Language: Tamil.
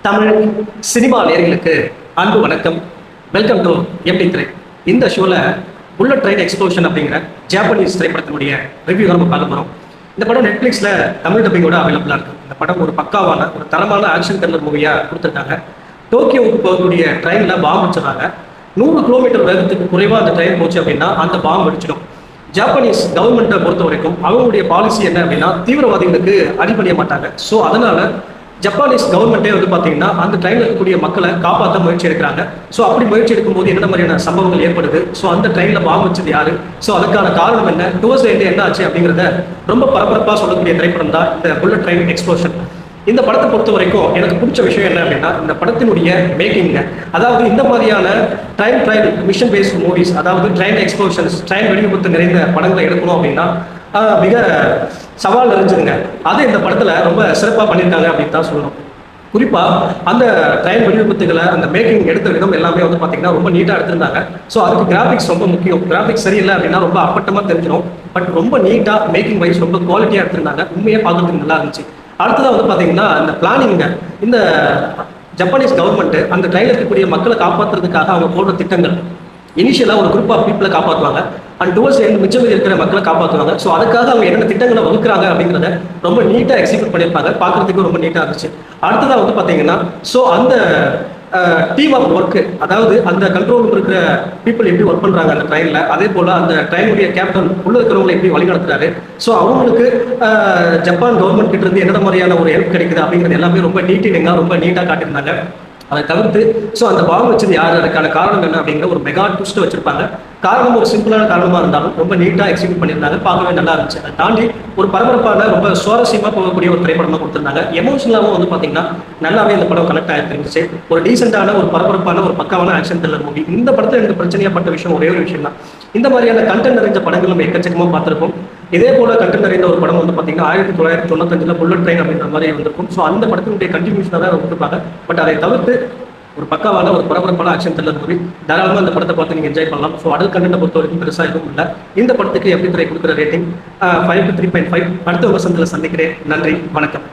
தமிழ் சினிமா நேயர்களுக்கு அன்பு வணக்கம். வெல்கம் டு எம்டி திரை. இந்த ஷோவில் புல்லட் ட்ரெயின் எக்ஸ்ப்ளோஷன் அப்படிங்கிற ஜாப்பனீஸ் திரைப்படத்தினுடைய ரிவ்யூ நம்ம பார்க்க போகிறோம். இந்த படம் நெட்ஃப்ளிக்ஸில் தமிழ் டப்பிங்கோட அவைலபிளாக இருக்குது. இந்த படம் ஒரு பக்காவான ஒரு தரமான ஆக்ஷன் த்ரில்லர் மூவியாக கொடுத்துருக்காங்க. டோக்கியோவுக்கு போகக்கூடிய ட்ரெயினில் பாம்பு வச்சுறாங்க. 100 கிலோமீட்டர் வேகத்துக்கு குறைவாக அந்த ட்ரெயின் போச்சு அப்படின்னா அந்த பாம்பு வெடிச்சிடும். ஜாப்பனீஸ் கவர்மெண்ட்டை பொறுத்த வரைக்கும் அவங்களுடைய பாலிசி என்ன அப்படின்னா தீவிரவாதிகளுக்கு அடிபணிய மாட்டாங்க. ஸோ அதனால ஜப்பானீஸ் கவர்மெண்ட்டே பார்த்தீங்கன்னா அந்த ட்ரெயினில் இருக்கக்கூடிய மக்களை காப்பாற்ற முயற்சி எடுக்கிறாங்க. ஸோ அப்படி முயற்சி எடுக்கும்போது என்ன மாதிரியான சம்பவங்கள் ஏற்படுது, ஸோ அந்த ட்ரெயினில் பாம்பு வச்சது யாரு, ஸோ அதுக்கான காரணம் என்ன, டுவர்ஸ் என்ன ஆச்சு அப்படிங்கிறத ரொம்ப பரபரப்பாக சொல்லக்கூடிய திரைப்படம் தான் இந்த புல்லட் ட்ரெயின் எக்ஸ்ப்ளோஷன். இந்த படத்தை பொறுத்த வரைக்கும் எனக்கு பிடிச்ச விஷயம் என்ன அப்படின்னா இந்த படத்தினுடைய மேக்கிங்க. அதாவது இந்த மாதிரியான ட்ரெயின் மிஷன் பேஸ்ட் மூவிஸ், அதாவது ட்ரெயின் எக்ஸ்ப்ளோஷன்ஸ், ட்ரெயின் வெடிவிபத்து நிறைந்த படங்களை எடுக்கணும் அப்படின்னா மிக சவால் நிறைஞ்சுதுங்க. அது இந்த படத்தில் ரொம்ப சிறப்பாக பண்ணியிருக்காங்க அப்படின்னு தான் சொல்லணும். குறிப்பாக அந்த ட்ரெயின் வெடிவிபத்துகளை அந்த மேக்கிங் எடுத்த விதம் எல்லாமே பார்த்தீங்கன்னா ரொம்ப நீட்டாக எடுத்திருந்தாங்க. ஸோ அதுக்கு கிராஃபிக்ஸ் ரொம்ப முக்கியம். கிராஃபிக்ஸ் சரியில்லை அப்படின்னா ரொம்ப அப்பட்டமாக தெரிஞ்சிடும். பட் ரொம்ப நீட்டாக மேக்கிங் வைஸ் ரொம்ப குவாலிட்டியாக எடுத்திருந்தாங்க. உண்மையாக பார்க்கறதுக்கு நல்லா இருந்துச்சு. அடுத்ததாக பார்த்தீங்கன்னா இந்த பிளானிங்க, இந்த ஜப்பானீஸ் கவர்மெண்ட் அந்த ட்ரெயினில் இருக்கக்கூடிய மக்களை காப்பாற்றுறதுக்காக அவங்க போடுற திட்டங்கள், இனிஷியலாக ஒரு குரூப் ஆஃப் பீப்புளை காப்பாற்றுவாங்க, அண்ட் டுவர்ஸ் மிச்சம் இருக்கிற மக்களை காப்பாற்றுவாங்க. ஸோ அதுக்காக அவங்க என்னென்ன திட்டங்களை வகுக்கிறாங்க அப்படிங்கிறத ரொம்ப நீட்டாக எக்ஸிக்யூட் பண்ணியிருப்பாங்க. பார்க்குறதுக்கு ரொம்ப நீட்டாக இருந்துச்சு. அடுத்ததாக பார்த்தீங்கன்னா ஸோ அந்த டீம் ஆஃப் ஒர்க்கு, அதாவது அந்த கண்ட்ரோல் ரூம் இருக்கிற பீப்புள் எப்படி ஒர்க் பண்ணுறாங்க அந்த ட்ரெயினில், அதே போல் அந்த ட்ரெயினுடைய கேப்டன் உள்ள இருக்கிறவங்களை எப்படி வழிநடத்துறாரு, ஸோ அவங்களுக்கு ஜப்பான் கவர்மெண்ட் கிட்ட இருந்து என்ன மாதிரியான ஒரு ஹெல்ப் கிடைக்குது அப்படிங்கிறது எல்லாமே ரொம்ப டீட்டெயிலிங்காக ரொம்ப நீட்டாக காட்டியிருந்தாங்க. அதை தவிர்த்து ஸோ அந்த பாம்பு வச்சது யார், அதுக்கான காரணம் என்ன அப்படிங்கிற ஒரு மெகா ட்விஸ்ட் வச்சிருப்பாங்க. காரணம் ஒரு சிம்பிளான காரணமாக இருந்தாலும் ரொம்ப நீட்டாக எக்ஸிக்யூட் பண்ணியிருந்தாங்க. பார்க்கவே நல்லா இருந்துச்சு. அதை தாண்டி ஒரு பரபரப்பான ரொம்ப சுவாரஸ்யமாக போகக்கூடிய ஒரு திரைப்படமாக கொடுத்துருந்தாங்க. எமோஷனலாகவும் பார்த்தீங்கன்னா நல்லாவே இந்த படம் கனெக்ட் ஆகிருந்துச்சு. ஒரு டீசெண்டான ஒரு பரபரப்பான ஒரு பக்காவான ஆக்ஷன் த்ரில்லர் மூவி. இந்த படத்தில் எனக்கு பிரச்சனையாப்பட்ட விஷயம் ஒரே ஒரு விஷயம் தான். இந்த மாதிரியான கண்டென்ட் நிறைஞ்ச படங்கள் நம்ம எக்கச்சக்கமாக பார்த்துருப்போம். இதே போல கண்டென்ட் நிறைந்த ஒரு படம் பார்த்தீங்கன்னா 1995 புல்லட் ட்ரெயின் அப்படின்ற மாதிரி வந்திருக்கும். ஸோ அந்த படத்தினுடைய கண்டினியூஷனாக தான் கொடுத்துருப்பாங்க. பட் அதை தவிர்த்து ஒரு பக்காவான ஒரு பரபரப்பான ஆக்ஷன் த்ரில்லர் மூவி. தாராளமாக இந்த படத்தை பார்த்து நீங்கள் என்ஜாய் பண்ணலாம். ஸோ அடல் கண்டென்ட்டை பொறுத்த வரைக்கும் பெருசாக எதுவும் இல்லை. இந்த படத்துக்கு எப்படி திரை கொடுக்குற ரேட்டிங் 5 to 3.5. அடுத்த வசந்தத்தில் சந்திக்கிறேன். நன்றி, வணக்கம்.